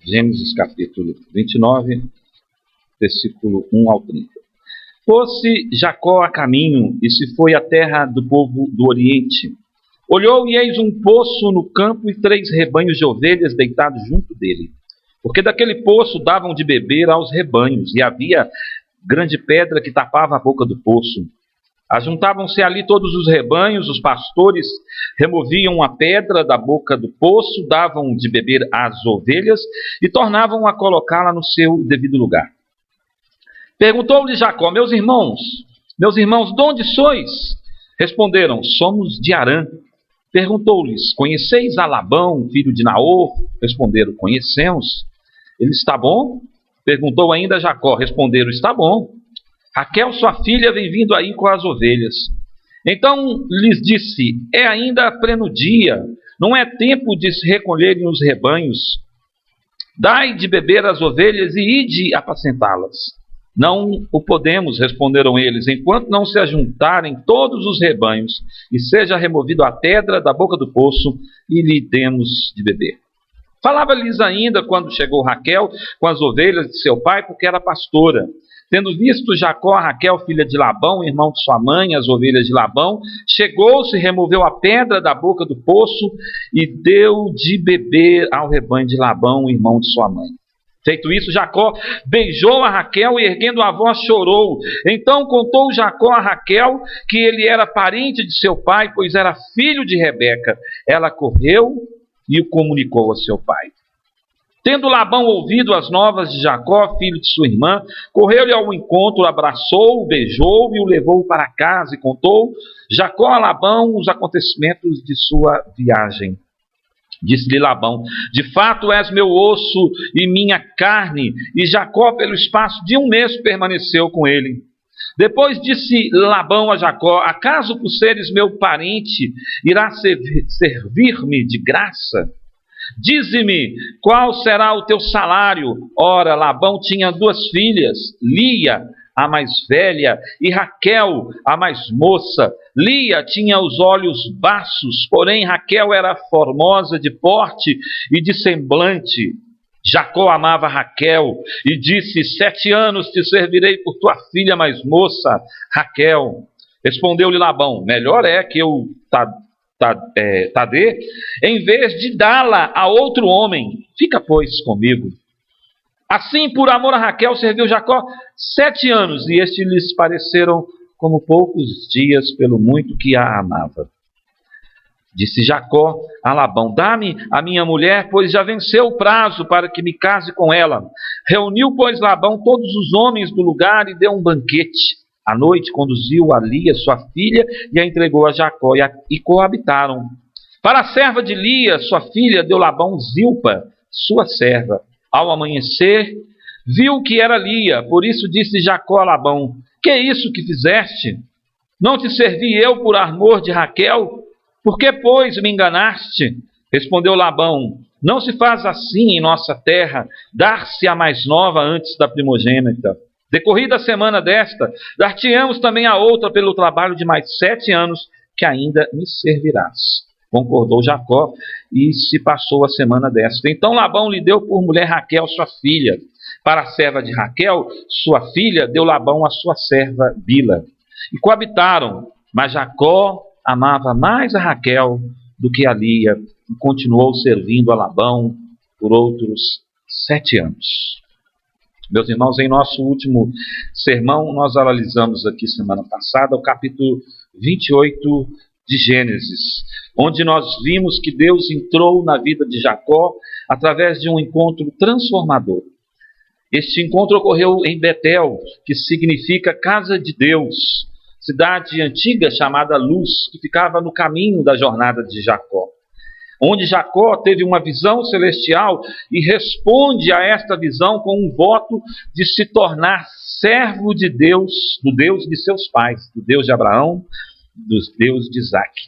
Gênesis capítulo 29, versículo 1 ao 30. Pôs-se Jacó a caminho e se foi à terra do povo do Oriente. Olhou e eis um poço no campo e 3 rebanhos de ovelhas deitados junto dele. Porque daquele poço davam de beber aos rebanhos, e havia grande pedra que tapava a boca do poço. Ajuntavam-se ali todos os rebanhos, os pastores removiam a pedra da boca do poço, davam de beber às ovelhas e tornavam a colocá-la no seu devido lugar. Perguntou-lhe Jacó: meus irmãos, de onde sois? Responderam: somos de Harã. Perguntou-lhes: conheceis a Labão, filho de Naor? Responderam: conhecemos. Ele está bom? Perguntou ainda Jacó. Responderam: está bom. Raquel, sua filha, vem vindo aí com as ovelhas. Então lhes disse: é ainda pleno dia, não é tempo de se recolherem os rebanhos. Dai de beber às ovelhas e ide apacentá-las. Não o podemos, responderam eles, enquanto não se ajuntarem todos os rebanhos e seja removido a pedra da boca do poço e lhe demos de beber. Falava-lhes ainda quando chegou Raquel com as ovelhas de seu pai, porque era pastora. Tendo visto Jacó a Raquel, filha de Labão, irmão de sua mãe, as ovelhas de Labão, chegou-se, removeu a pedra da boca do poço e deu de beber ao rebanho de Labão, irmão de sua mãe. Feito isso, Jacó beijou a Raquel e, erguendo a voz, chorou. Então contou Jacó a Raquel que ele era parente de seu pai, pois era filho de Rebeca. Ela correu e o comunicou a seu pai. Tendo Labão ouvido as novas de Jacó, filho de sua irmã, correu-lhe ao encontro, abraçou-o, beijou-o e o levou para casa e contou Jacó a Labão os acontecimentos de sua viagem. Disse-lhe Labão: de fato és meu osso e minha carne. E Jacó, pelo espaço de 1 mês, permaneceu com ele. Depois disse Labão a Jacó: acaso por seres meu parente irá servir-me de graça? Dize-me, qual será o teu salário? Ora, Labão tinha 2 filhas, Lia, a mais velha, e Raquel, a mais moça. Lia tinha os olhos baços, porém Raquel era formosa de porte e de semblante. Jacó amava Raquel e disse: 7 anos te servirei por tua filha mais moça, Raquel. Respondeu-lhe Labão: melhor é que eu dê, em vez de dá-la a outro homem. Fica, pois, comigo. Assim, por amor a Raquel, serviu Jacó 7 anos, e estes lhes pareceram como poucos dias, pelo muito que a amava. Disse Jacó a Labão: dá-me a minha mulher, pois já venceu o prazo para que me case com ela. Reuniu, pois, Labão todos os homens do lugar e deu um banquete. À noite conduziu a Lia, sua filha, e a entregou a Jacó, e coabitaram. Para a serva de Lia, sua filha, deu Labão Zilpa, sua serva. Ao amanhecer, viu que era Lia, por isso disse Jacó a Labão: que é isso que fizeste? Não te servi eu por amor de Raquel? Por que, pois, me enganaste? Respondeu Labão: não se faz assim em nossa terra, dar-se a mais nova antes da primogênita. Decorrida a semana desta, dar-te-amos também a outra pelo trabalho de mais 7 anos, que ainda me servirás. Concordou Jacó, e se passou a semana desta. Então Labão lhe deu por mulher Raquel, sua filha. Para a serva de Raquel, sua filha, deu Labão a sua serva Bila. E coabitaram, mas Jacó amava mais a Raquel do que a Lia, e continuou servindo a Labão por outros 7 anos. Meus irmãos, em nosso último sermão, nós analisamos aqui semana passada o capítulo 28 de Gênesis, onde nós vimos que Deus entrou na vida de Jacó através de um encontro transformador. Este encontro ocorreu em Betel, que significa casa de Deus, cidade antiga chamada Luz, que ficava no caminho da jornada de Jacó. Onde Jacó teve uma visão celestial e responde a esta visão com um voto de se tornar servo de Deus, do Deus de seus pais, do Deus de Abraão, do Deus de Isaque.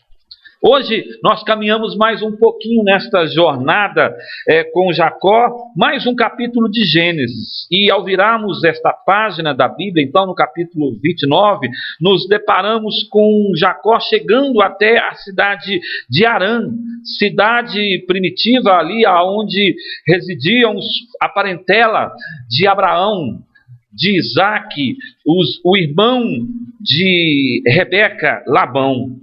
Hoje nós caminhamos mais um pouquinho nesta jornada com Jacó, mais um capítulo de Gênesis. E ao virarmos esta página da Bíblia, então no capítulo 29, nos deparamos com Jacó chegando até a cidade de Harã, cidade primitiva ali onde residiam a parentela de Abraão, de Isaque, o irmão de Rebeca, Labão.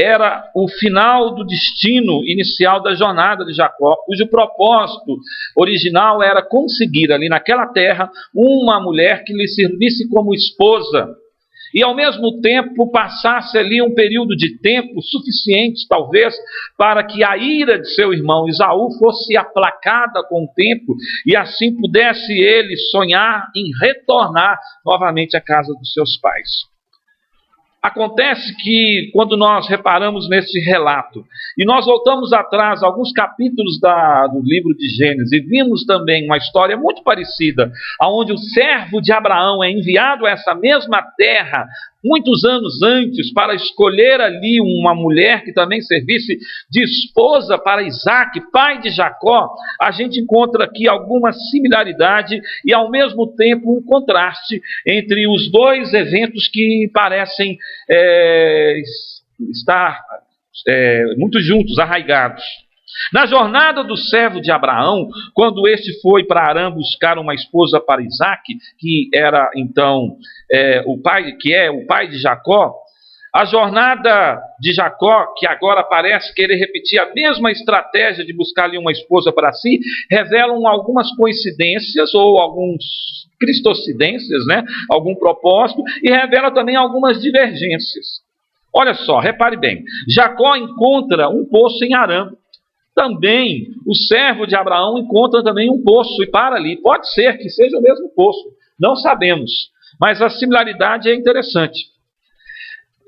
Era o final do destino inicial da jornada de Jacó, cujo propósito original era conseguir ali naquela terra uma mulher que lhe servisse como esposa e ao mesmo tempo passasse ali um período de tempo suficiente, talvez, para que a ira de seu irmão Esaú fosse aplacada com o tempo e assim pudesse ele sonhar em retornar novamente à casa dos seus pais. Acontece que quando nós reparamos nesse relato, e nós voltamos atrás alguns capítulos do livro de Gênesis, e vimos também uma história muito parecida, onde o servo de Abraão é enviado a essa mesma terra, muitos anos antes, para escolher ali uma mulher que também servisse de esposa para Isaque, pai de Jacó. A gente encontra aqui alguma similaridade e ao mesmo tempo um contraste entre os dois eventos que parecem estar muito juntos, arraigados. Na jornada do servo de Abraão, quando este foi para Harã buscar uma esposa para Isaque, que era então o pai de Jacó, a jornada de Jacó, que agora parece querer repetir a mesma estratégia de buscar ali uma esposa para si, revelam algumas coincidências ou alguns cristocidências, algum propósito, e revela também algumas divergências. Olha só, repare bem, Jacó encontra um poço em Harã. Também o servo de Abraão encontra também um poço e para ali. Pode ser que seja o mesmo poço, não sabemos, mas a similaridade é interessante.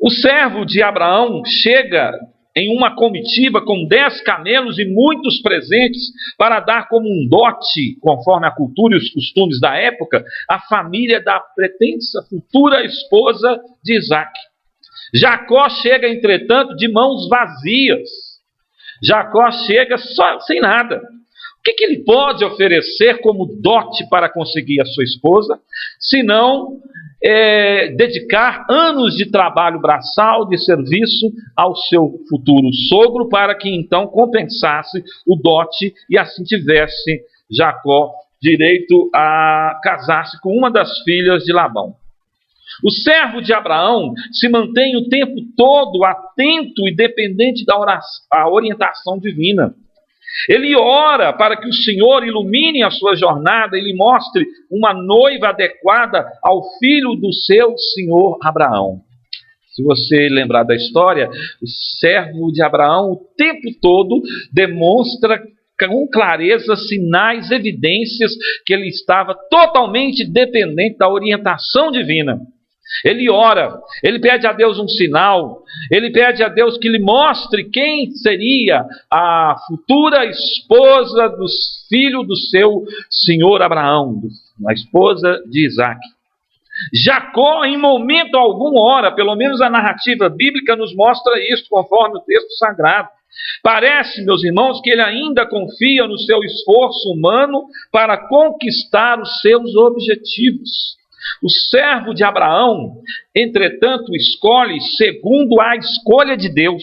O servo de Abraão chega em uma comitiva com 10 camelos e muitos presentes para dar como um dote, conforme a cultura e os costumes da época, à família da pretensa futura esposa de Isaque. Jacó chega, entretanto, de mãos vazias. Jacó chega sem nada. O que ele pode oferecer como dote para conseguir a sua esposa, senão dedicar anos de trabalho braçal, de serviço ao seu futuro sogro, para que então compensasse o dote e assim tivesse Jacó direito a casar-se com uma das filhas de Labão. O servo de Abraão se mantém o tempo todo atento e dependente da orientação divina. Ele ora para que o Senhor ilumine a sua jornada e lhe mostre uma noiva adequada ao filho do seu senhor Abraão. Se você lembrar da história, o servo de Abraão o tempo todo demonstra com clareza sinais, evidências que ele estava totalmente dependente da orientação divina. Ele ora, ele pede a Deus um sinal, ele pede a Deus que lhe mostre quem seria a futura esposa do filho do seu senhor Abraão, a esposa de Isaque. Jacó, em momento algum, ora, pelo menos a narrativa bíblica nos mostra isso, conforme o texto sagrado. Parece, meus irmãos, que ele ainda confia no seu esforço humano para conquistar os seus objetivos. O servo de Abraão, entretanto, escolhe segundo a escolha de Deus.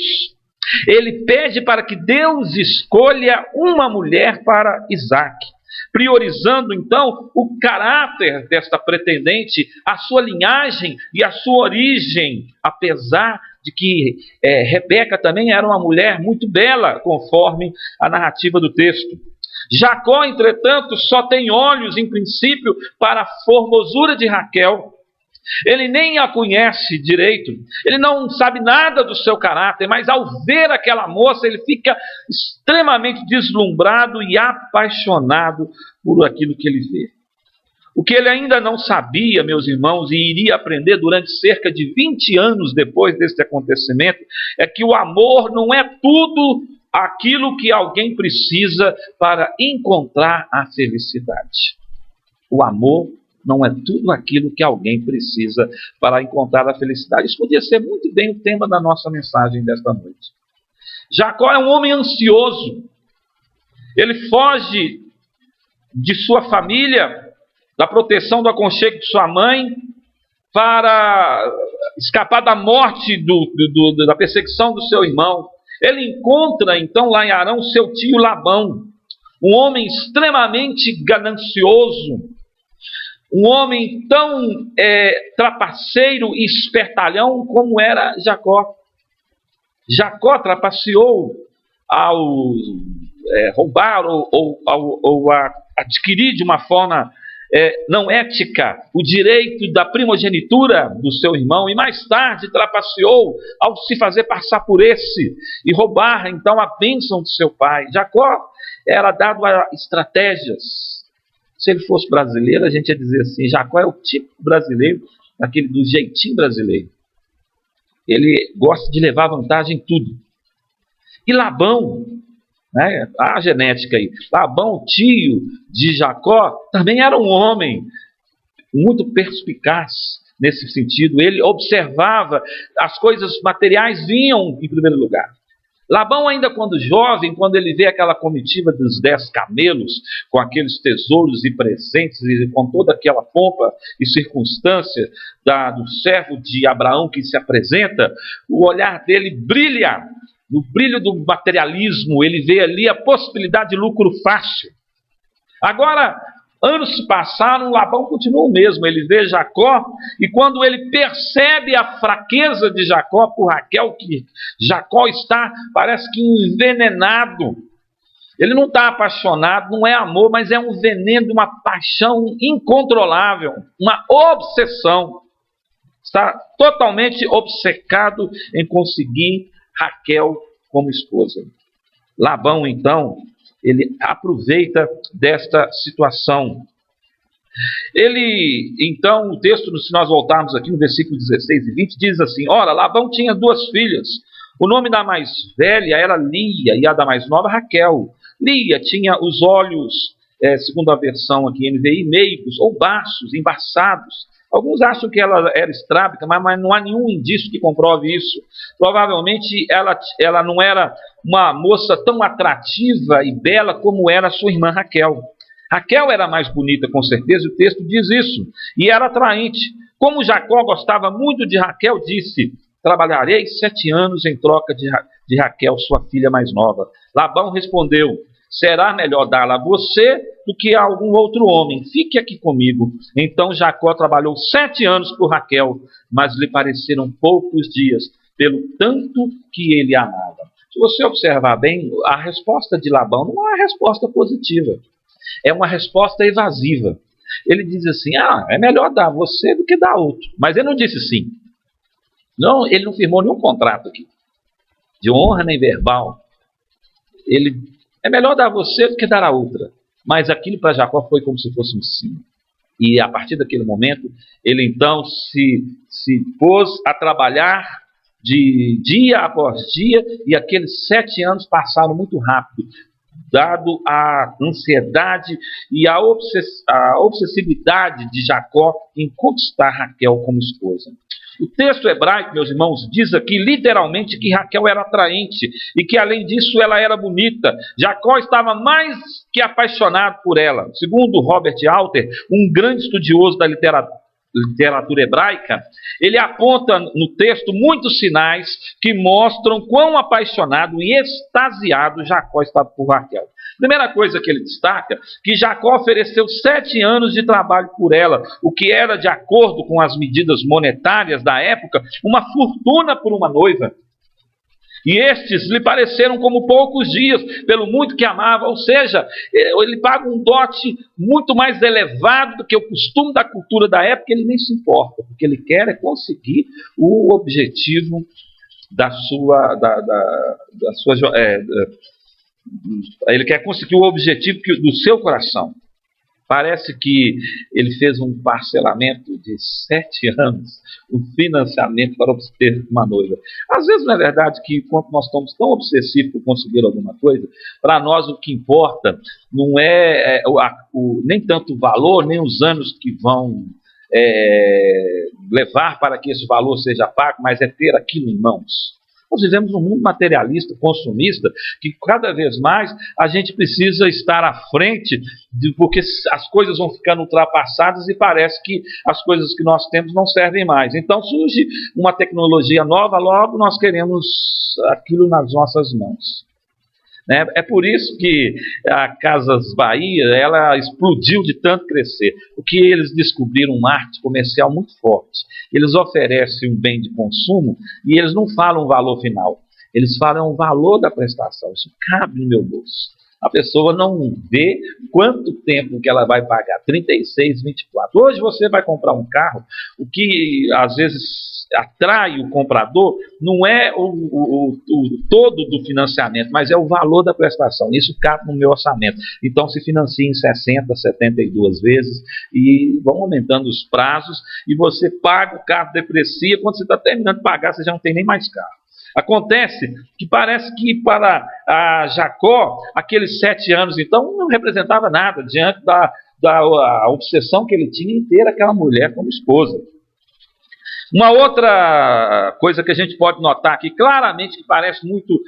Ele pede para que Deus escolha uma mulher para Isaque, priorizando então o caráter desta pretendente, a sua linhagem e a sua origem, apesar de que Rebeca também era uma mulher muito bela, conforme a narrativa do texto. Jacó, entretanto, só tem olhos, em princípio, para a formosura de Raquel. Ele nem a conhece direito, ele não sabe nada do seu caráter, mas ao ver aquela moça, ele fica extremamente deslumbrado e apaixonado por aquilo que ele vê. O que ele ainda não sabia, meus irmãos, e iria aprender durante cerca de 20 anos depois desse acontecimento, é que o amor não é tudo aquilo que alguém precisa para encontrar a felicidade. O amor não é tudo aquilo que alguém precisa para encontrar a felicidade. Isso podia ser muito bem o tema da nossa mensagem desta noite. Jacó é um homem ansioso. Ele foge de sua família, da proteção do aconchego de sua mãe, para escapar da morte, da perseguição do seu irmão. Ele encontra então lá em Harã seu tio Labão, um homem extremamente ganancioso, um homem tão trapaceiro e espertalhão como era Jacó. Jacó trapaceou ao roubar ou adquirir de uma forma não ética o direito da primogenitura do seu irmão, e mais tarde trapaceou ao se fazer passar por esse e roubar então a bênção de seu pai. Jacó era dado a estratégias. Se ele fosse brasileiro, a gente ia dizer assim: Jacó é o tipo brasileiro, aquele do jeitinho brasileiro. Ele gosta de levar vantagem em tudo. E Labão, né, a genética aí, Labão, tio de Jacó, também era um homem muito perspicaz nesse sentido. Ele observava, as coisas materiais vinham em primeiro lugar. Labão, ainda quando jovem, quando ele vê aquela comitiva dos 10 camelos, com aqueles tesouros e presentes, e com toda aquela pompa e circunstância do servo de Abraão que se apresenta, o olhar dele brilha, no brilho do materialismo. Ele vê ali a possibilidade de lucro fácil. Agora, anos se passaram, Labão continua o mesmo. Ele vê Jacó, e quando ele percebe a fraqueza de Jacó por Raquel, que Jacó está, parece que envenenado. Ele não está apaixonado, não é amor, mas é um veneno, uma paixão incontrolável, uma obsessão. Está totalmente obcecado em conseguir Raquel como esposa. Labão, então, ele aproveita desta situação. Ele, então, o texto, se nós voltarmos aqui no versículo 16 e 20, diz assim: ora, Labão tinha 2 filhas. O nome da mais velha era Lia, e a da mais nova, Raquel. Lia tinha os olhos, segundo a versão aqui, NVI, meigos ou baços, embaçados. Alguns acham que ela era estrábica, mas não há nenhum indício que comprove isso. Provavelmente ela não era uma moça tão atrativa e bela como era sua irmã Raquel. Raquel era mais bonita, com certeza, e o texto diz isso, e era atraente. Como Jacó gostava muito de Raquel, disse: trabalharei 7 anos em troca de Raquel, sua filha mais nova. Labão respondeu: será melhor dá-la a você do que a algum outro homem. Fique aqui comigo. Então Jacó trabalhou 7 anos por Raquel, mas lhe pareceram poucos dias, pelo tanto que ele amava. Se você observar bem, a resposta de Labão não é uma resposta positiva. É uma resposta evasiva. Ele diz assim: é melhor dar a você do que dar a outro. Mas ele não disse sim. Não, ele não firmou nenhum contrato aqui, de honra nem verbal. É melhor dar a você do que dar a outra. Mas aquilo para Jacó foi como se fosse um sim. E a partir daquele momento, ele então se pôs a trabalhar de dia após dia, e aqueles 7 anos passaram muito rápido, dado a ansiedade e a obsessividade de Jacó em conquistar Raquel como esposa. O texto hebraico, meus irmãos, diz aqui literalmente que Raquel era atraente e que, além disso, ela era bonita. Jacó estava mais que apaixonado por ela. Segundo Robert Alter, um grande estudioso da literatura hebraica, ele aponta no texto muitos sinais que mostram quão apaixonado e extasiado Jacó estava por Raquel. Primeira coisa que ele destaca, que Jacó ofereceu 7 anos de trabalho por ela, o que era, de acordo com as medidas monetárias da época, uma fortuna por uma noiva. E estes lhe pareceram como poucos dias, pelo muito que amava. Ou seja, ele paga um dote muito mais elevado do que o costume da cultura da época. Ele nem se importa, porque ele quer é conseguir o objetivo ele quer conseguir o objetivo do seu coração. Parece que ele fez um parcelamento de 7 anos, um financiamento para obter uma noiva. Às vezes não é verdade que, quando nós estamos tão obsessivos por conseguir alguma coisa, para nós o que importa não é nem tanto o valor, nem os anos que vão levar para que esse valor seja pago, mas é ter aquilo em mãos. Nós vivemos num mundo materialista, consumista, que cada vez mais a gente precisa estar à frente, porque as coisas vão ficando ultrapassadas e parece que as coisas que nós temos não servem mais. Então surge uma tecnologia nova, logo nós queremos aquilo nas nossas mãos. É por isso que a Casas Bahia, ela explodiu de tanto crescer, porque eles descobriram um marketing comercial muito forte. Eles oferecem um bem de consumo e eles não falam o valor final, eles falam o valor da prestação. Isso cabe no meu bolso. A pessoa não vê quanto tempo que ela vai pagar, 36, 24. Hoje você vai comprar um carro, o que às vezes atrai o comprador não é o todo do financiamento, mas é o valor da prestação. Isso cabe no meu orçamento. Então se financia em 60, 72 vezes e vão aumentando os prazos e você paga, o carro deprecia, quando você está terminando de pagar você já não tem nem mais carro. Acontece que parece que para a Jacó, aqueles 7 anos então não representava nada diante da obsessão que ele tinha em ter aquela mulher como esposa. Uma outra coisa que a gente pode notar aqui, claramente que parece muito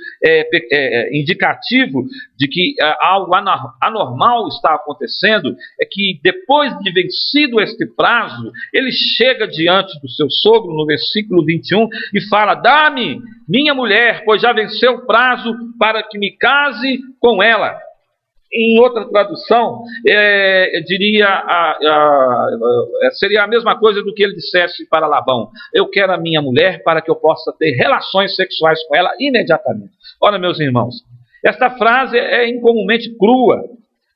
indicativo de que algo anormal está acontecendo, é que depois de vencido este prazo, ele chega diante do seu sogro, no versículo 21, e fala: dá-me minha mulher, pois já venceu o prazo para que me case com ela. Em outra tradução, seria a mesma coisa do que ele dissesse para Labão: eu quero a minha mulher para que eu possa ter relações sexuais com ela imediatamente. Ora, meus irmãos, esta frase é incomumente crua,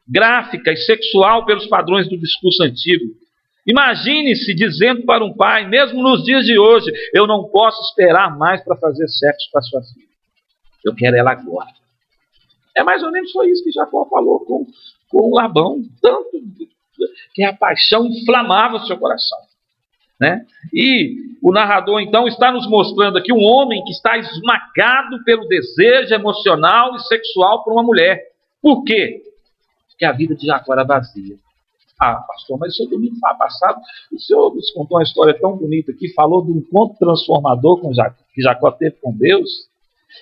gráfica e sexual pelos padrões do discurso antigo. Imagine-se dizendo para um pai, mesmo nos dias de hoje: eu não posso esperar mais para fazer sexo com a sua filha, eu quero ela agora. É mais ou menos só isso que Jacó falou com Labão, tanto que a paixão inflamava o seu coração. E o narrador então está nos mostrando aqui um homem que está esmagado pelo desejo emocional e sexual por uma mulher. Por quê? Porque a vida de Jacó era vazia. Ah, pastor, mas o seu domingo passado, o senhor nos contou uma história tão bonita aqui, falou do encontro transformador que Jacó teve com Deus.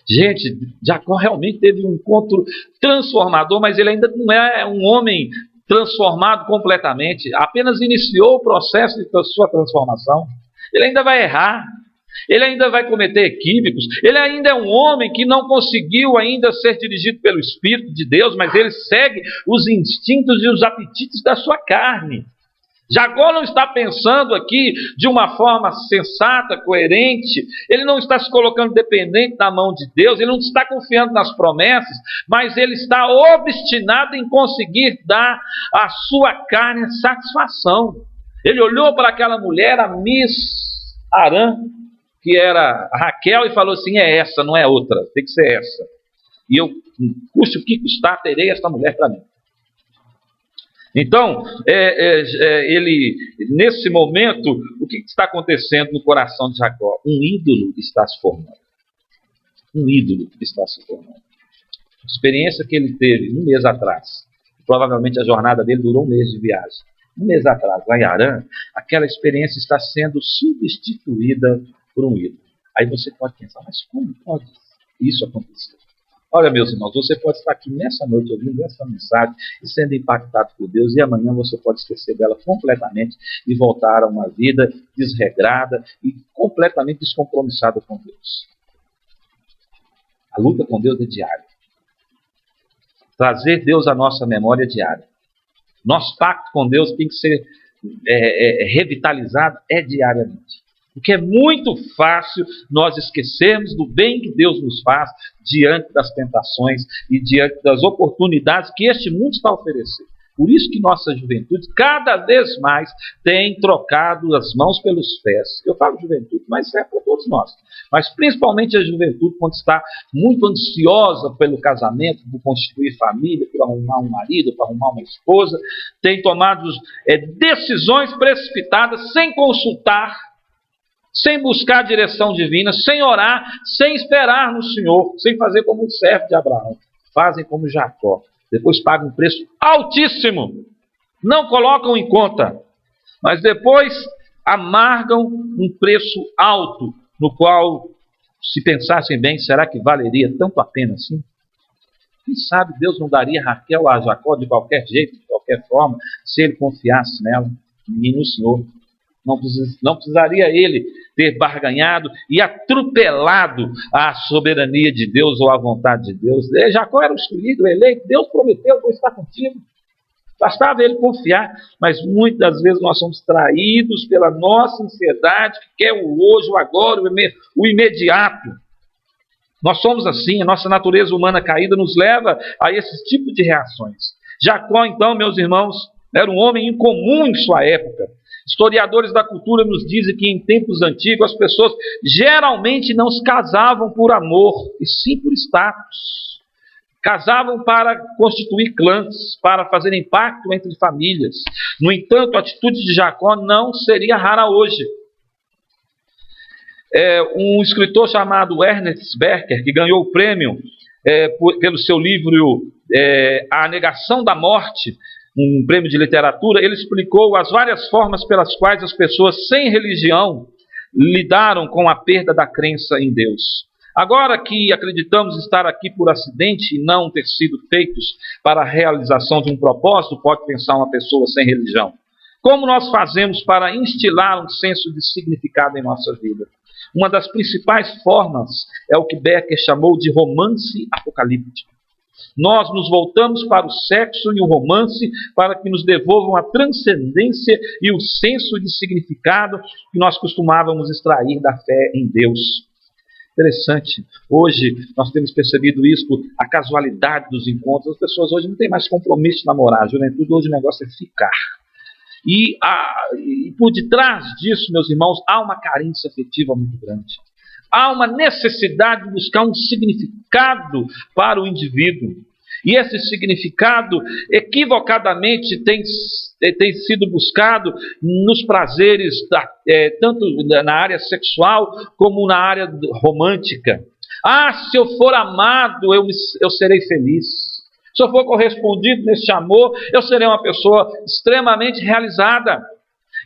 Gente, Jacó realmente teve um encontro transformador, mas ele ainda não é um homem transformado completamente. Apenas iniciou o processo de sua transformação. Ele ainda vai errar, ele ainda vai cometer equívocos, ele ainda é um homem que não conseguiu ainda ser dirigido pelo Espírito de Deus, mas ele segue os instintos e os apetites da sua carne. Jacó não está pensando aqui de uma forma sensata, coerente, ele não está se colocando dependente da mão de Deus, ele não está confiando nas promessas, mas ele está obstinado em conseguir dar à sua carne satisfação. Ele olhou para aquela mulher, a Miss Arã, que era a Raquel, e falou assim: é essa, não é outra, tem que ser essa. E eu, custe o que custar, terei esta mulher para mim. Então, ele, nesse momento, o que está acontecendo no coração de Jacó? Um ídolo está se formando. Um ídolo está se formando. A experiência que ele teve um mês atrás, provavelmente a jornada dele durou um mês de viagem. Um mês atrás, lá em Harã, aquela experiência está sendo substituída por um ídolo. Aí você pode pensar: mas como pode isso acontecer? Olha, meus irmãos, você pode estar aqui nessa noite ouvindo essa mensagem e sendo impactado por Deus, e amanhã você pode esquecer dela completamente e voltar a uma vida desregrada e completamente descompromissada com Deus. A luta com Deus é diária. Trazer Deus à nossa memória é diária. Nosso pacto com Deus tem que ser revitalizado diariamente. Porque é muito fácil nós esquecermos do bem que Deus nos faz diante das tentações e diante das oportunidades que este mundo está oferecendo. Por isso que nossa juventude cada vez mais tem trocado as mãos pelos pés. Eu falo juventude, mas é para todos nós. Mas principalmente a juventude, quando está muito ansiosa pelo casamento, por constituir família, por arrumar um marido, por arrumar uma esposa, tem tomado decisões precipitadas sem consultar, sem buscar a direção divina, sem orar, sem esperar no Senhor, sem fazer como o servo de Abraão. Fazem como Jacó. Depois pagam um preço altíssimo. Não colocam em conta. Mas depois amargam um preço alto, no qual Se pensassem bem, será que valeria tanto a pena assim? Quem sabe Deus não daria Raquel a Jacó de qualquer jeito, de qualquer forma, se ele confiasse nela e no Senhor. Não precisaria ele ter barganhado e atropelado a soberania de Deus ou a vontade de Deus. Jacó era o escolhido, o eleito. Deus prometeu: vou estar contigo. Bastava ele confiar. Mas muitas vezes nós somos traídos pela nossa ansiedade, que quer o hoje, o agora, o imediato. Nós somos assim. A nossa natureza humana caída nos leva a esse tipo de reações. Jacó, então, meus irmãos, era um homem incomum em sua época. Historiadores da cultura nos dizem que em tempos antigos as pessoas geralmente não se casavam por amor, e sim por status. Casavam para constituir clãs, para fazerem pacto entre famílias. No entanto, a atitude de Jacó não seria rara hoje. Um escritor chamado Ernest Becker, que ganhou o prêmio pelo seu livro A Negação da Morte, um prêmio de literatura, ele explicou as várias formas pelas quais as pessoas sem religião lidaram com a perda da crença em Deus. Agora que acreditamos estar aqui por acidente e não ter sido feitos para a realização de um propósito, pode pensar uma pessoa sem religião. Como nós fazemos para instilar um senso de significado em nossa vida? Uma das principais formas é o que Becker chamou de romance apocalíptico. Nós nos voltamos para o sexo e o romance para que nos devolvam a transcendência e o senso de significado que nós costumávamos extrair da fé em Deus. Interessante. Hoje nós temos percebido isso, a casualidade dos encontros. As pessoas hoje não têm mais compromisso de namorar. A juventude hoje o negócio é ficar. E por detrás disso, meus irmãos, há uma carência afetiva muito grande. Há uma necessidade de buscar um significado para o indivíduo. E esse significado, equivocadamente, tem sido buscado nos prazeres, tanto na área sexual como na área romântica. Se eu for amado, eu serei feliz. Se eu for correspondido nesse amor, eu serei uma pessoa extremamente realizada.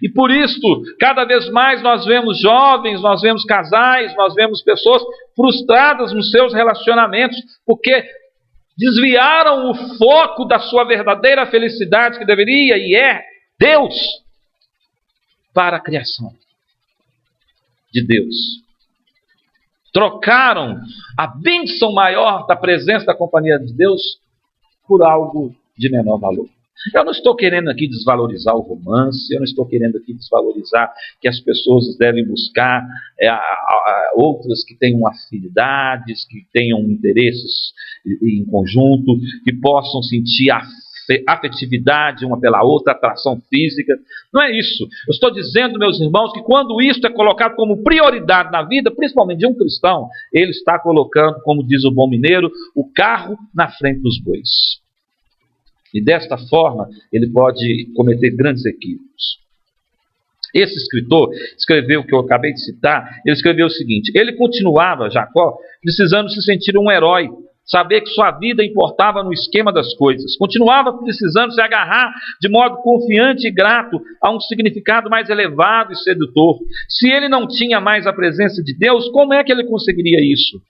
E por isso, cada vez mais nós vemos jovens, nós vemos casais, nós vemos pessoas frustradas nos seus relacionamentos, porque desviaram o foco da sua verdadeira felicidade, que deveria e é Deus, para a criação de Deus. Trocaram a bênção maior da presença da companhia de Deus por algo de menor valor. Eu não estou querendo aqui desvalorizar o romance, eu não estou querendo aqui desvalorizar que as pessoas devem buscar outras que tenham afinidades, que tenham interesses em conjunto, que possam sentir afetividade uma pela outra, atração física. Não é isso. Eu estou dizendo, meus irmãos, que quando isso é colocado como prioridade na vida, principalmente de um cristão, ele está colocando, como diz o bom mineiro, o carro na frente dos bois. E desta forma, ele pode cometer grandes equívocos. Esse escritor escreveu o que eu acabei de citar, ele escreveu o seguinte: ele continuava, Jacó, precisando se sentir um herói, saber que sua vida importava no esquema das coisas. Continuava precisando se agarrar de modo confiante e grato a um significado mais elevado e sedutor. Se ele não tinha mais a presença de Deus, como é que ele conseguiria isso?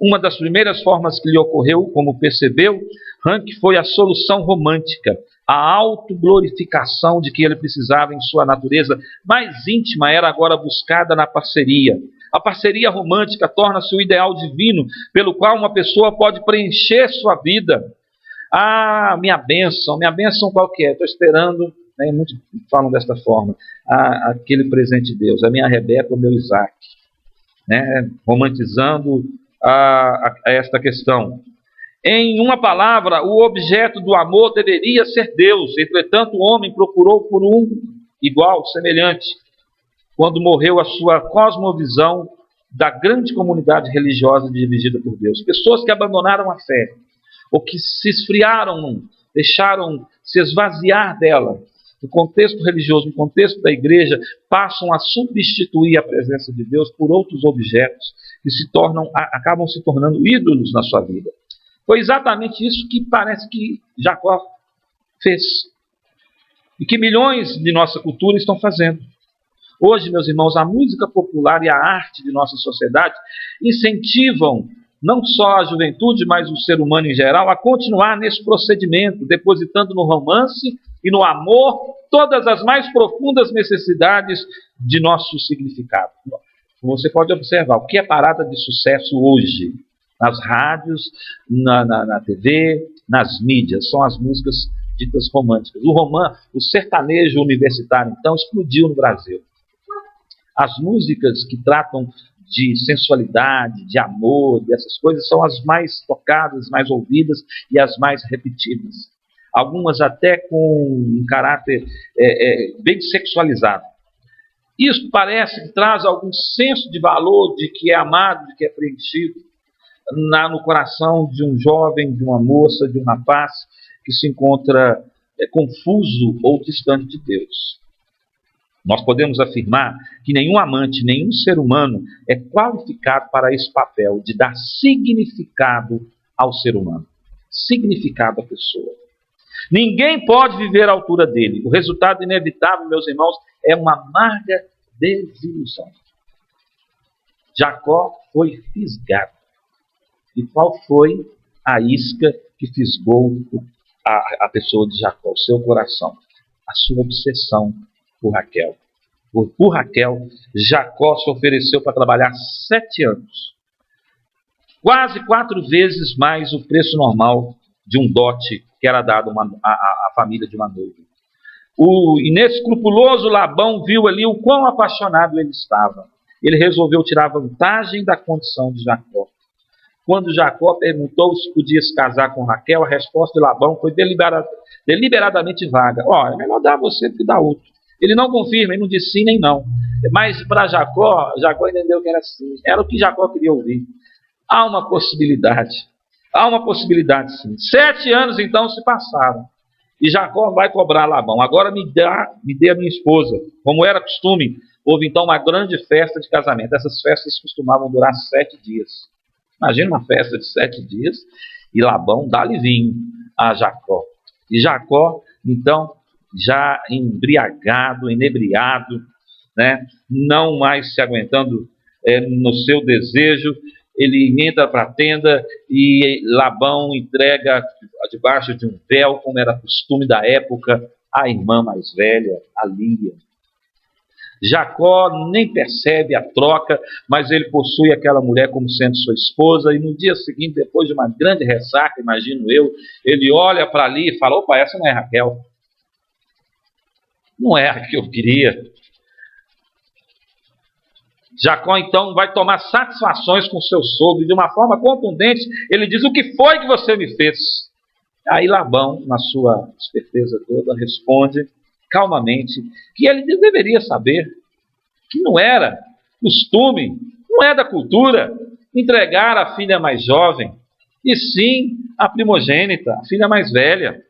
Uma das primeiras formas que lhe ocorreu, como percebeu, Rank, foi a solução romântica, a autoglorificação de que ele precisava em sua natureza mais íntima era agora buscada na parceria. A parceria romântica torna-se o ideal divino pelo qual uma pessoa pode preencher sua vida. Minha bênção qual que é? Estou esperando, né, muitos falam desta forma, aquele presente de Deus, a minha Rebeca, o meu Isaac, né, romantizando esta questão. Em uma palavra, o objeto do amor deveria ser Deus. Entretanto, o homem procurou por um igual, semelhante, quando morreu a sua cosmovisão da grande comunidade religiosa dirigida por Deus. Pessoas que abandonaram a fé, ou que se esfriaram, deixaram se esvaziar dela, no contexto religioso, no contexto da igreja, passam a substituir a presença de Deus por outros objetos que acabam se tornando ídolos na sua vida. Foi exatamente isso que parece que Jacó fez. E que milhões de nossa cultura estão fazendo. Hoje, meus irmãos, a música popular e a arte de nossa sociedade incentivam não só a juventude, mas o ser humano em geral, a continuar nesse procedimento, depositando no romance e no amor todas as mais profundas necessidades de nosso significado. Você pode observar o que é parada de sucesso hoje, nas rádios, na TV, nas mídias, são as músicas ditas românticas. O sertanejo universitário, então, explodiu no Brasil. As músicas que tratam de sensualidade, de amor, dessas coisas, são as mais tocadas, mais ouvidas e as mais repetidas. Algumas até com um caráter bem sexualizado. Isso parece que traz algum senso de valor, de que é amado, de que é preenchido no coração de um jovem, de uma moça, de um rapaz que se encontra confuso ou distante de Deus. Nós podemos afirmar que nenhum amante, nenhum ser humano é qualificado para esse papel de dar significado ao ser humano, significado à pessoa. Ninguém pode viver à altura dele. O resultado inevitável, meus irmãos, é uma amarga desilusão. Jacó foi fisgado. E qual foi a isca que fisgou a pessoa de Jacó, o seu coração? A sua obsessão por Raquel. Por Raquel, Jacó se ofereceu para trabalhar 7 anos. Quase 4 vezes mais o preço normal de um dote que era dado à família de uma noiva. O inescrupuloso Labão viu ali o quão apaixonado ele estava. Ele resolveu tirar vantagem da condição de Jacó. Quando Jacó perguntou se podia se casar com Raquel, a resposta de Labão foi deliberadamente vaga. É melhor dar a você do que dar outro. Ele não confirma, ele não diz sim nem não. Mas para Jacó entendeu que era sim. Era o que Jacó queria ouvir. Há uma possibilidade sim. 7 anos então se passaram. E Jacó vai cobrar Labão. Agora me dê a minha esposa. Como era costume, houve então uma grande festa de casamento. Essas festas costumavam durar 7 dias. Imagina uma festa de 7 dias e Labão dá-lhe vinho a Jacó. E Jacó, então, já embriagado, inebriado, né, não mais se aguentando no seu desejo, ele entra para a tenda e Labão entrega debaixo de um véu, como era costume da época, a irmã mais velha, a Lia. Jacó nem percebe a troca, mas ele possui aquela mulher como sendo sua esposa, e no dia seguinte, depois de uma grande ressaca, imagino eu, ele olha para ali e fala: opa, essa não é Raquel. Não é a que eu queria. Jacó então vai tomar satisfações com seu sogro, de uma forma contundente, ele diz: o que foi que você me fez? Aí Labão, na sua esperteza toda, responde calmamente que ele deveria saber que não era costume, não é da cultura entregar a filha mais jovem, e sim a primogênita, a filha mais velha.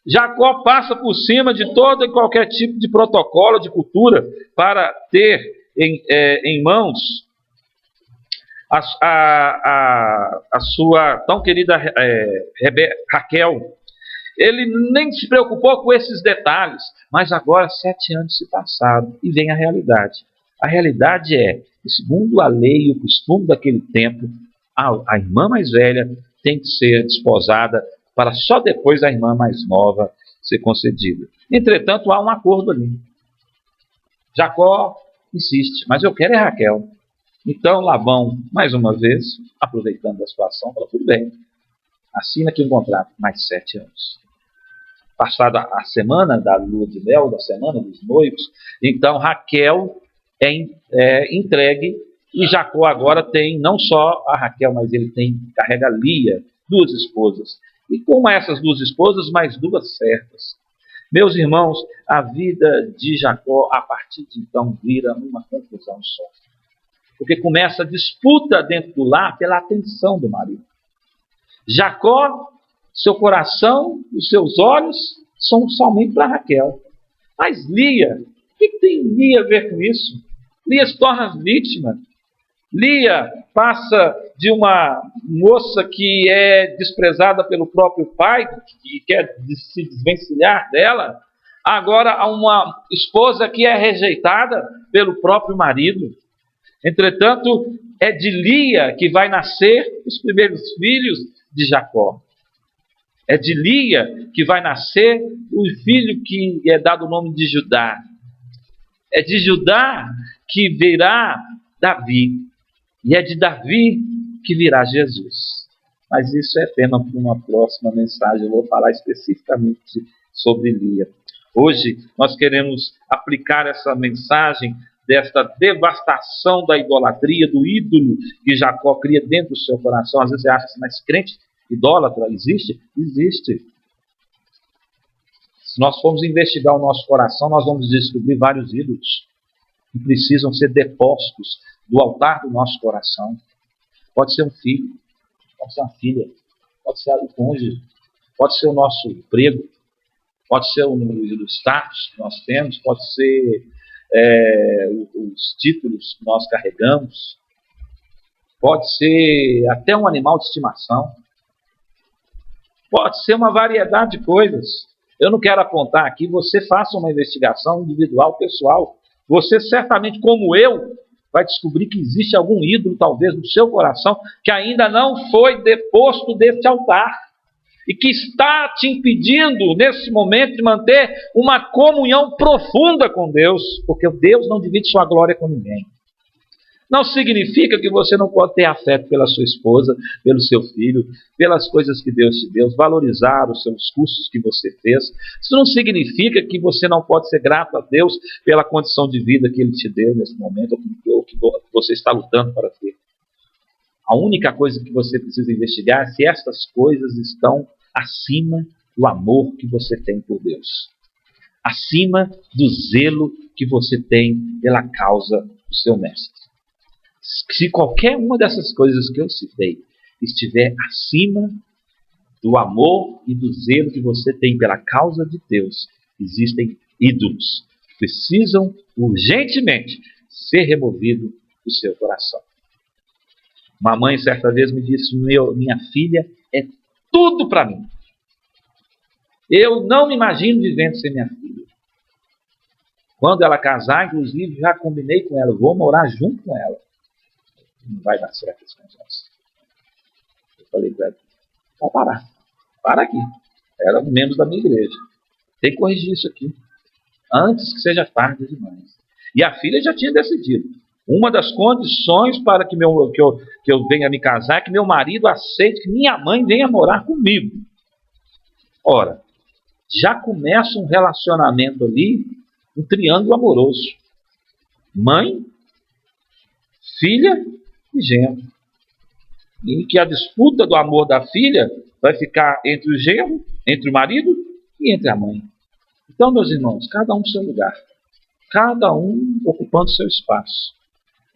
Jacó passa por cima de todo e qualquer tipo de protocolo, de cultura, para ter em mãos a sua tão querida Raquel. Ele nem se preocupou com esses detalhes, mas agora 7 anos se passaram e vem a realidade. A realidade é que, segundo a lei e o costume daquele tempo, a irmã mais velha tem que ser desposada para só depois a irmã mais nova ser concedida. Entretanto, há um acordo ali. Jacó insiste: mas eu quero é Raquel. Então Labão, mais uma vez, aproveitando a situação, fala: tudo bem, assina aqui um contrato, mais 7 anos. Passada a semana da lua de mel, da semana dos noivos, então Raquel é entregue, e Jacó agora tem não só a Raquel, mas ele carrega Lia, 2 esposas. E como essas 2 esposas, mais 2 servas. Meus irmãos, a vida de Jacó, a partir de então, vira uma confusão só. Porque começa a disputa dentro do lar pela atenção do marido. Jacó, seu coração, os seus olhos são somente para Raquel. Mas Lia, o que tem Lia a ver com isso? Lia se torna vítima. Lia passa de uma moça que é desprezada pelo próprio pai, que quer se desvencilhar dela, agora a uma esposa que é rejeitada pelo próprio marido. Entretanto, é de Lia que vai nascer os primeiros filhos de Jacó. É de Lia que vai nascer o filho que é dado o nome de Judá. É de Judá que virá Davi. E é de Davi que virá Jesus. Mas isso é tema para uma próxima mensagem. Eu vou falar especificamente sobre Lia. Hoje nós queremos aplicar essa mensagem desta devastação da idolatria, do ídolo que Jacó cria dentro do seu coração. Às vezes você acha assim, mas crente idólatra existe? Existe. Se nós formos investigar o nosso coração, nós vamos descobrir vários ídolos que precisam ser depostos do altar do nosso coração. Pode ser um filho, pode ser uma filha, pode ser o cônjuge, pode ser o nosso emprego, pode ser o status que nós temos, pode ser os títulos que nós carregamos, pode ser até um animal de estimação, pode ser uma variedade de coisas. Eu não quero apontar aqui, você faça uma investigação individual, pessoal. Você certamente, como eu, vai descobrir que existe algum ídolo, talvez, no seu coração, que ainda não foi deposto deste altar. E que está te impedindo, nesse momento, de manter uma comunhão profunda com Deus. Porque Deus não divide sua glória com ninguém. Não significa que você não pode ter afeto pela sua esposa, pelo seu filho, pelas coisas que Deus te deu, valorizar os seus cursos que você fez. Isso não significa que você não pode ser grato a Deus pela condição de vida que Ele te deu nesse momento, ou que você está lutando para ter. A única coisa que você precisa investigar é se essas coisas estão acima do amor que você tem por Deus. Acima do zelo que você tem pela causa do seu mestre. Se qualquer uma dessas coisas que eu citei estiver acima do amor e do zelo que você tem pela causa de Deus, existem ídolos que precisam urgentemente ser removidos do seu coração. Uma mãe certa vez me disse: minha filha é tudo para mim. Eu não me imagino vivendo sem minha filha. Quando ela casar, inclusive, já combinei com ela, vou morar junto com ela. Não vai dar certo esse negócio. Eu falei para ela: pode parar. Para aqui. Era um membro da minha igreja. Tem que corrigir isso aqui. Antes que seja tarde demais. E a filha já tinha decidido. Uma das condições para que eu venha me casar é que meu marido aceite que minha mãe venha morar comigo. Ora, já começa um relacionamento ali, um triângulo amoroso. Mãe, filha e genro. Em que a disputa do amor da filha vai ficar entre o genro, entre o marido e entre a mãe. Então, meus irmãos, cada um no seu lugar. Cada um ocupando seu espaço.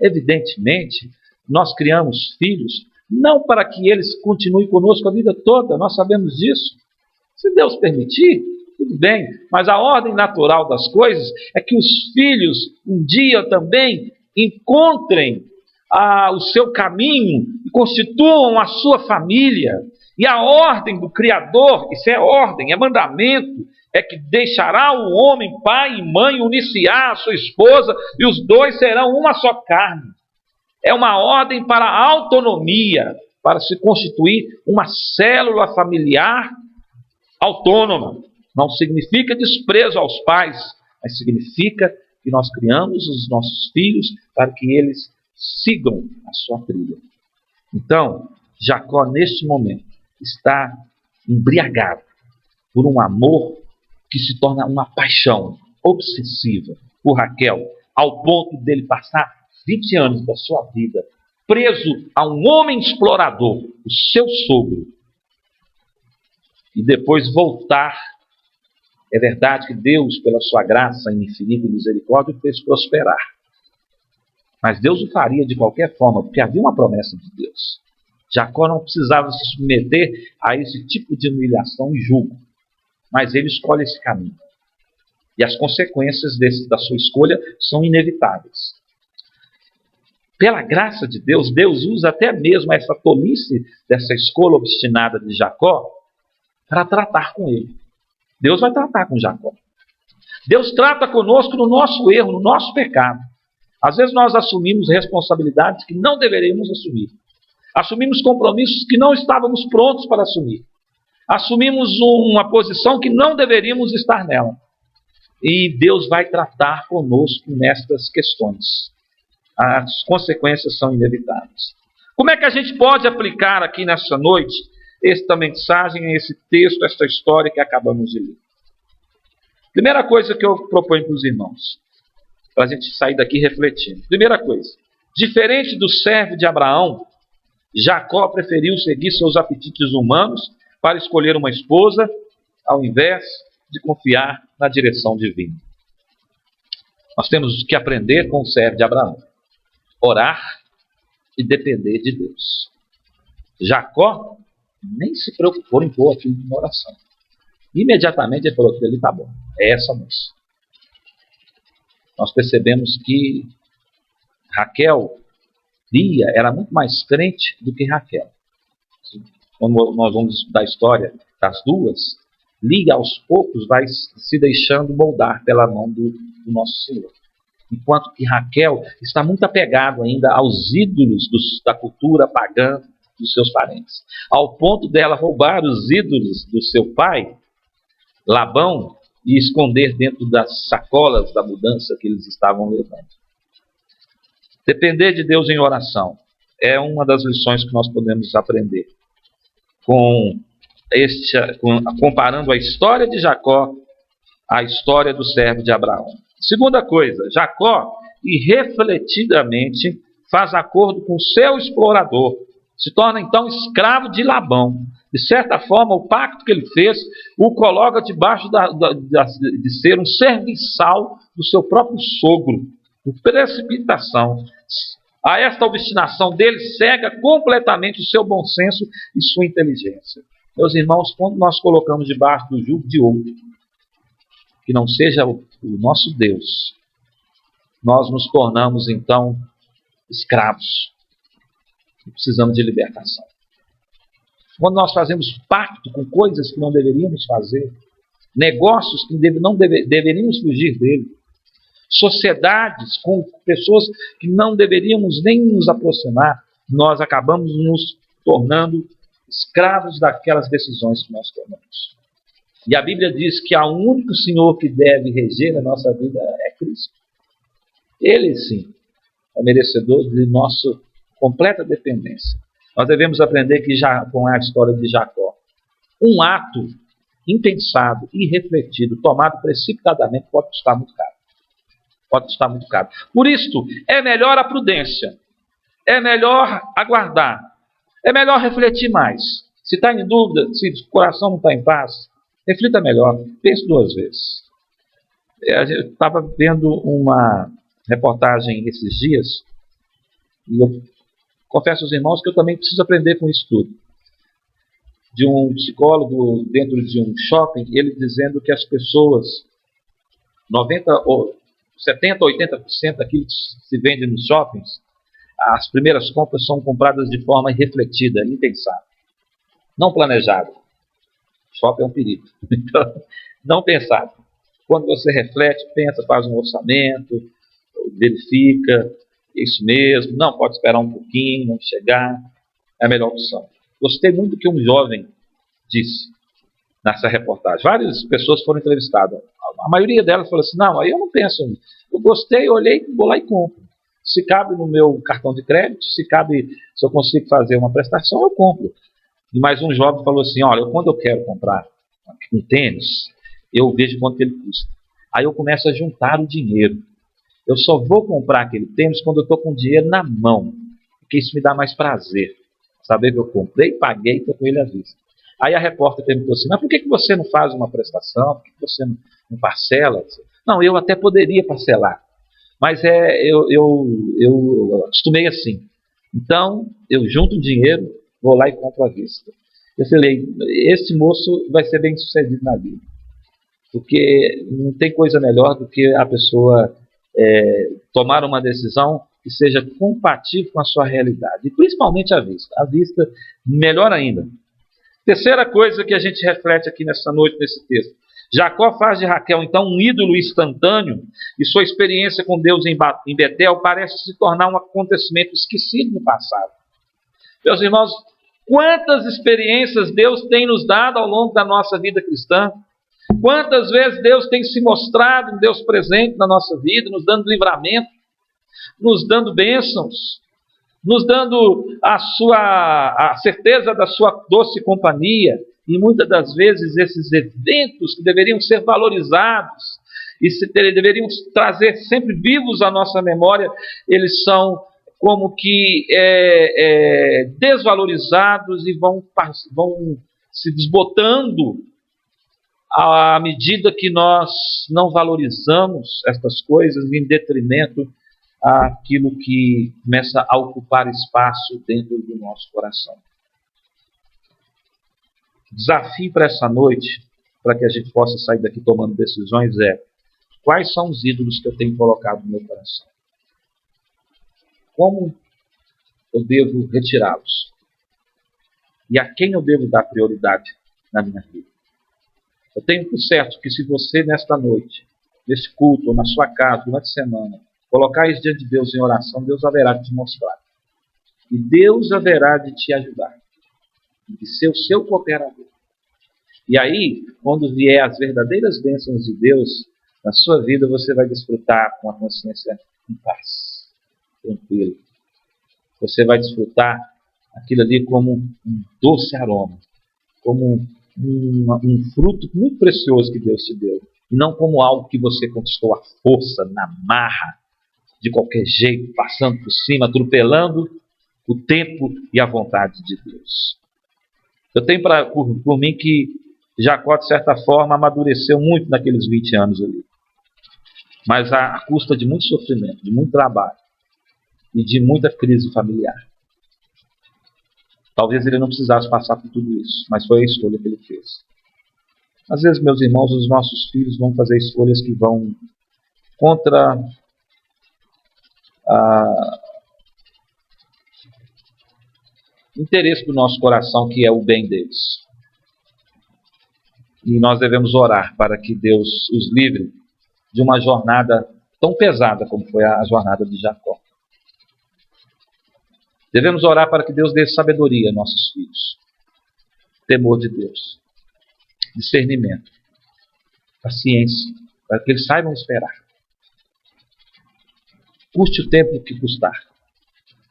Evidentemente, nós criamos filhos não para que eles continuem conosco a vida toda, nós sabemos disso. Se Deus permitir, tudo bem, mas a ordem natural das coisas é que os filhos um dia também encontrem o seu caminho e constituam a sua família. E a ordem do Criador, isso é ordem, é mandamento, é que deixará o homem, pai e mãe, uniciar a sua esposa, e os dois serão uma só carne. É uma ordem para a autonomia, para se constituir uma célula familiar autônoma. Não significa desprezo aos pais, mas significa que nós criamos os nossos filhos para que eles sigam a sua trilha. Então, Jacó, neste momento, está embriagado por um amor que se torna uma paixão obsessiva por Raquel, ao ponto dele passar 20 anos da sua vida preso a um homem explorador, o seu sogro, e depois voltar. É verdade que Deus, pela sua graça infinita e misericórdia, o fez prosperar. Mas Deus o faria de qualquer forma, porque havia uma promessa de Deus. Jacó não precisava se submeter a esse tipo de humilhação e julgo. Mas ele escolhe esse caminho. E as consequências da sua escolha são inevitáveis. Pela graça de Deus, Deus usa até mesmo essa tolice dessa escolha obstinada de Jacó para tratar com ele. Deus vai tratar com Jacó. Deus trata conosco no nosso erro, no nosso pecado. Às vezes nós assumimos responsabilidades que não deveríamos assumir. Assumimos compromissos que não estávamos prontos para assumir. Assumimos uma posição que não deveríamos estar nela. E Deus vai tratar conosco nestas questões. As consequências são inevitáveis. Como é que a gente pode aplicar aqui nessa noite esta mensagem, esse texto, esta história que acabamos de ler? Primeira coisa que eu proponho para os irmãos, para a gente sair daqui refletindo. Primeira coisa, diferente do servo de Abraão, Jacó preferiu seguir seus apetites humanos para escolher uma esposa, ao invés de confiar na direção divina. Nós temos que aprender com o servo de Abraão. Orar e depender de Deus. Jacó nem se preocupou em pôr aquilo em oração. Imediatamente ele falou que ele está bom. É essa moça. Nós percebemos que Lia era muito mais crente do que Raquel. Quando nós vamos estudar a história das duas, Lia aos poucos vai se deixando moldar pela mão do nosso Senhor. Enquanto que Raquel está muito apegada ainda aos ídolos da cultura pagã dos seus parentes. Ao ponto dela roubar os ídolos do seu pai, Labão, e esconder dentro das sacolas da mudança que eles estavam levando. Depender de Deus em oração é uma das lições que nós podemos aprender. Comparando a história de Jacó à história do servo de Abraão. Segunda coisa, Jacó irrefletidamente faz acordo com o seu explorador, se torna então escravo de Labão. De certa forma, o pacto que ele fez o coloca debaixo de ser um serviçal do seu próprio sogro, por precipitação. A esta obstinação dele cega completamente o seu bom senso e sua inteligência. Meus irmãos, quando nós colocamos debaixo do jugo de outro, que não seja o nosso Deus, nós nos tornamos então escravos. E precisamos de libertação. Quando nós fazemos pacto com coisas que não deveríamos fazer, negócios que não deveríamos fugir dele, sociedades com pessoas que não deveríamos nem nos aproximar, nós acabamos nos tornando escravos daquelas decisões que nós tomamos. E a Bíblia diz que o único Senhor que deve reger a nossa vida é Cristo. Ele sim é merecedor de nossa completa dependência. Nós devemos aprender que com a história de Jacó, um ato impensado, irrefletido, tomado precipitadamente pode custar muito caro. Pode custar muito caro. Por isso, é melhor a prudência, é melhor aguardar, é melhor refletir mais. Se está em dúvida, se o coração não está em paz, reflita melhor, pense duas vezes. Eu estava vendo uma reportagem esses dias, e eu confesso aos irmãos que eu também preciso aprender com isso tudo. De um psicólogo dentro de um shopping, ele dizendo que as pessoas, 70% ou 80% daquilo que se vende nos shoppings, as primeiras compras são compradas de forma irrefletida, impensada, não planejada. Shopping é um perigo. Então, não pensado. Quando você reflete, pensa, faz um orçamento, verifica, isso mesmo, não, pode esperar um pouquinho, não chegar, é a melhor opção. Gostei muito do que um jovem disse nessa reportagem. Várias pessoas foram entrevistadas. A maioria delas falou assim, não, aí eu não penso, eu gostei, olhei, vou lá e compro. Se cabe no meu cartão de crédito, se eu consigo fazer uma prestação, eu compro. E mais um jovem falou assim, olha, quando eu quero comprar um tênis, eu vejo quanto ele custa. Aí eu começo a juntar o dinheiro. Eu só vou comprar aquele tênis quando eu estou com o dinheiro na mão, porque isso me dá mais prazer. Saber que eu comprei, paguei e estou com ele à vista. Aí a repórter perguntou assim, mas por que você não faz uma prestação? Por que você não parcela? Não, eu até poderia parcelar, mas eu acostumei assim. Então, eu junto o dinheiro, vou lá e compro à vista. Eu falei, esse moço vai ser bem sucedido na vida, porque não tem coisa melhor do que a pessoa tomar uma decisão que seja compatível com a sua realidade, e principalmente à vista. À vista, melhor ainda. Terceira coisa que a gente reflete aqui nessa noite, nesse texto. Jacó faz de Raquel, então, um ídolo instantâneo, e sua experiência com Deus em Betel parece se tornar um acontecimento esquecido no passado. Meus irmãos, quantas experiências Deus tem nos dado ao longo da nossa vida cristã? Quantas vezes Deus tem se mostrado um Deus presente na nossa vida, nos dando livramento, nos dando bênçãos, nos dando a certeza da sua doce companhia. E muitas das vezes esses eventos que deveriam ser valorizados e deveriam trazer sempre vivos à nossa memória, eles são como que desvalorizados e vão se desbotando à medida que nós não valorizamos essas coisas em detrimento àquilo que começa a ocupar espaço dentro do nosso coração. O desafio para essa noite, para que a gente possa sair daqui tomando decisões, quais são os ídolos que eu tenho colocado no meu coração? Como eu devo retirá-los? E a quem eu devo dar prioridade na minha vida? Eu tenho por certo que se você nesta noite, nesse culto, ou na sua casa, durante a semana, colocar isso diante de Deus em oração, Deus haverá de te mostrar. E Deus haverá de te ajudar. De ser o seu cooperador. E aí, quando vier as verdadeiras bênçãos de Deus na sua vida, você vai desfrutar com a consciência em paz, tranquilo. Você vai desfrutar aquilo ali como um doce aroma, como um fruto muito precioso que Deus te deu, e não como algo que você conquistou à força, na marra, de qualquer jeito, passando por cima, atropelando o tempo e a vontade de Deus. Eu tenho por mim que Jacó, de certa forma, amadureceu muito naqueles 20 anos ali. Mas à custa de muito sofrimento, de muito trabalho e de muita crise familiar. Talvez ele não precisasse passar por tudo isso, mas foi a escolha que ele fez. Às vezes, meus irmãos, os nossos filhos vão fazer escolhas que vão contra o interesse do nosso coração, que é o bem deles. E nós devemos orar para que Deus os livre de uma jornada tão pesada como foi a jornada de Jacó. Devemos orar para que Deus dê sabedoria a nossos filhos, temor de Deus, discernimento, paciência, para que eles saibam esperar. Custe o tempo que custar,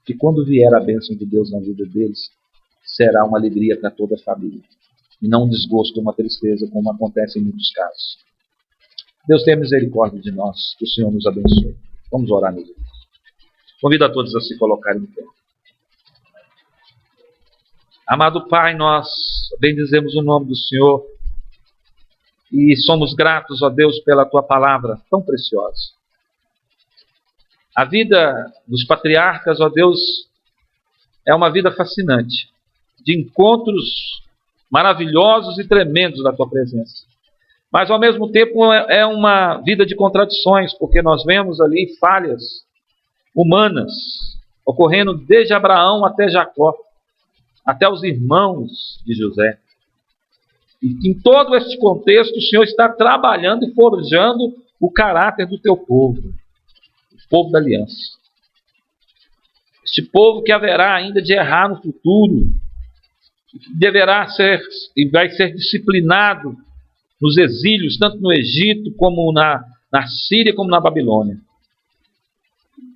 que quando vier a bênção de Deus na vida deles, será uma alegria para toda a família, e não um desgosto, uma tristeza, como acontece em muitos casos. Deus tenha misericórdia de nós, que o Senhor nos abençoe. Vamos orar, meus irmãos. Convido a todos a se colocarem em pé. Amado Pai, nós bendizemos o nome do Senhor e somos gratos, ó Deus, pela Tua palavra tão preciosa. A vida dos patriarcas, ó Deus, é uma vida fascinante, de encontros maravilhosos e tremendos da Tua presença. Mas, ao mesmo tempo, é uma vida de contradições, porque nós vemos ali falhas humanas ocorrendo desde Abraão até Jacó, até os irmãos de José. E que em todo este contexto o Senhor está trabalhando e forjando o caráter do Teu povo, o povo da aliança. Este povo que haverá ainda de errar no futuro, que deverá ser e vai ser disciplinado nos exílios, tanto no Egito, como na Síria, como na Babilônia.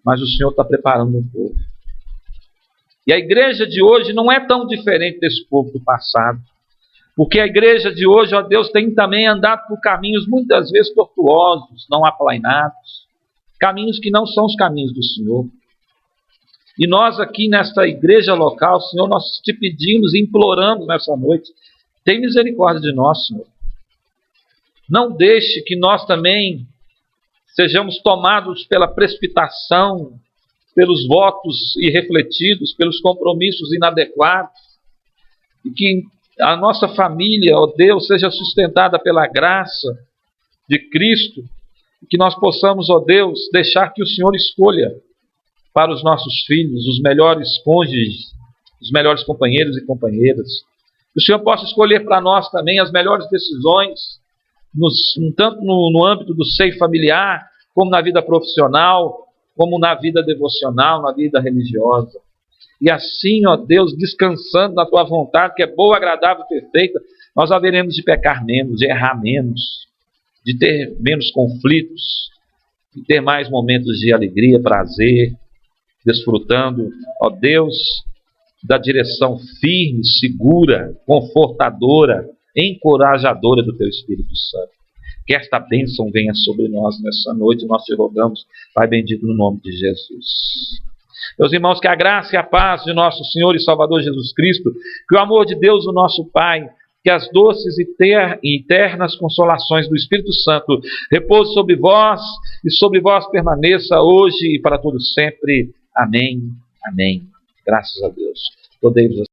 Mas o Senhor está preparando um povo. E a igreja de hoje não é tão diferente desse povo do passado. Porque a igreja de hoje, ó Deus, tem também andado por caminhos muitas vezes tortuosos, não aplainados. Caminhos que não são os caminhos do Senhor. E nós aqui nesta igreja local, Senhor, nós te pedimos e imploramos nessa noite, tem misericórdia de nós, Senhor. Não deixe que nós também sejamos tomados pela precipitação, pelos votos irrefletidos, pelos compromissos inadequados, e que a nossa família, ó Deus, seja sustentada pela graça de Cristo, e que nós possamos, ó Deus, deixar que o Senhor escolha para os nossos filhos os melhores cônjuges, os melhores companheiros e companheiras. Que o Senhor possa escolher para nós também as melhores decisões tanto no âmbito do seio familiar, como na vida profissional, como na vida devocional, na vida religiosa. E assim, ó Deus, descansando na tua vontade, que é boa, agradável e perfeita, nós haveremos de pecar menos, de errar menos, de ter menos conflitos, de ter mais momentos de alegria, prazer, desfrutando, ó Deus, da direção firme, segura, confortadora, encorajadora do teu Espírito Santo. Que esta bênção venha sobre nós nessa noite, nós te rogamos, Pai bendito, no nome de Jesus. Meus irmãos, que a graça e a paz de nosso Senhor e Salvador Jesus Cristo, que o amor de Deus, o nosso Pai, que as doces e eternas consolações do Espírito Santo repousem sobre vós e sobre vós permaneça hoje e para todo sempre. Amém. Amém. Graças a Deus. Podemos